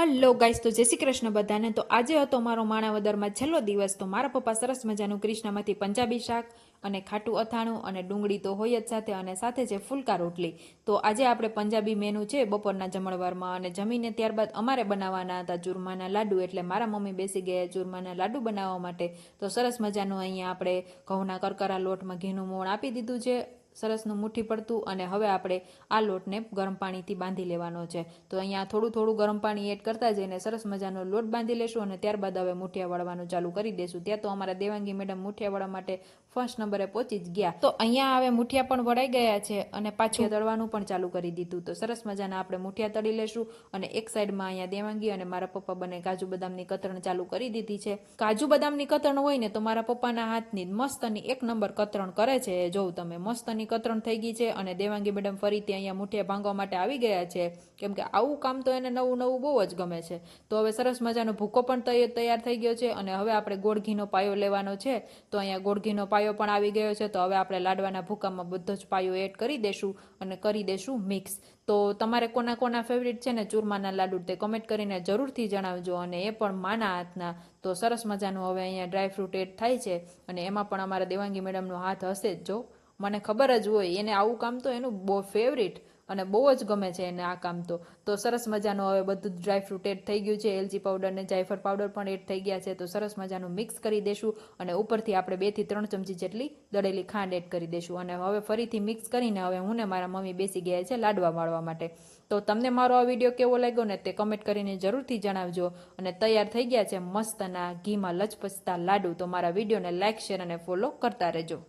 Hello guys, તો જય શ્રી કૃષ્ણ બધાને। તો આજે હતો મારો માણાવદરમાં છેલ્લો દિવસ। તો મારા પપ્પા સરસ મજાનું કૃષ્ણમાંથી પંજાબી શાક અને ખાટું અથાણું અને ડુંગળી તો હોય જ સાથે, અને સાથે છે ફુલકા રોટલી। તો આજે આપણે પંજાબી મેનુ છે બપોરના જમણવારમાં, અને જમીને ત્યારબાદ અમારે બનાવવાના હતા ચૂરમાના લાડુ। એટલે મારા મમ્મી બેસી ગયા ચૂરમાના લાડુ બનાવવા માટે। તો સરસ મજાનું અહીંયા આપણે ઘઉંના કરકરા લોટમાં ઘીનું મોણ આપી દીધું છે, સરસનું મુઠ્ઠી પડતું। અને હવે આપણે આ લોટને ગરમ પાણીથી બાંધી લેવાનો છે। તો અહીંયા થોડું થોડું ગરમ પાણી એડ કરતા જઈને સરસ મજાનો લોટ બાંધી લેશું, અને ત્યારબાદ હવે મુઠિયા વળવાનું ચાલુ કરી દેશું। ત્યાં તો અમારા દેવાંગી મેડમ મુઠિયા વળવા માટે ફર્સ્ટ નંબરે પહોંચી જ ગયા। તો અહીંયા હવે મુઠિયા પણ વળાઈ ગયા છે, અને પાછું તળવાનું પણ ચાલુ કરી દીધું। તો સરસ મજાના આપણે મુઠિયા તળી લેશું, અને એક સાઈડમાં અહીંયા દેવાંગી અને મારા પપ્પા બંને કાજુ બદામની કતરણ ચાલુ કરી દીધી છે। કાજુ બદામની કતરણ હોય ને તો મારા પપ્પાના હાથની મસ્તની એક નંબર કતરણ કરે છે। જોઉં તમે, મસ્તની કતરણ થઈ ગઈ છે, અને દેવાંગી મેડમ ફરીથી અહીંયા મુઠિયા ભાંગવા માટે આવી ગયા છે, કેમ કે આવું કામ તો એને નવું નવું બહુ જ ગમે છે। તો હવે સરસ મજાનો ભૂકો પણ તૈયાર થઈ ગયો છે, અને હવે આપણે ગોળ ઘીનો પાયો લેવાનો છે। તો અહીંયા ગોળ ઘીનો પાયો પણ આવી ગયો છે। તો હવે આપણે લાડવાના ભૂકામાં બધો જ પાયો એડ કરી દેશું અને કરી દેશું મિક્સ। તો તમારે કોના કોના ફેવરિટ છે ને ચૂરમાના લાડુ તે કમેન્ટ કરીને જરૂરથી જણાવજો, અને એ પણ માના હાથના। તો સરસ મજાનું હવે અહીંયા ડ્રાયફ્રૂટ એડ થાય છે, અને એમાં પણ અમારા દેવાંગી મેડમનો હાથ હશે જ। જો મને ખબર જ હોય, એને આવું કામ તો એનું બહુ ફેવરિટ અને બહુ જ ગમે છે એને આ કામ તો સરસ મજાનું હવે બધું જ ડ્રાયફ્રૂટ એડ થઈ ગયું છે। એલચી પાવડર ને જાયફળ પાવડર પણ એડ થઈ ગયા છે। તો સરસ મજાનું મિક્સ કરી દેશું, અને ઉપરથી આપણે 2 થી 3 ચમચી જેટલી દળેલી ખાંડ એડ કરી દેશું, અને હવે ફરીથી મિક્સ કરીને હવે હું ને મારા મમ્મી બેસી ગયા છે લાડવા વાળવા માટે। તો તમને મારો આ વિડીયો કેવો લાગ્યો ને તે કમેન્ટ કરીને જરૂરથી જણાવજો, અને તૈયાર થઈ ગયા છે મસ્તના ઘીમાં લચપચતા લાડુ। તો મારા વિડીયોને લાઇક, શેર અને ફોલો કરતા રહેજો।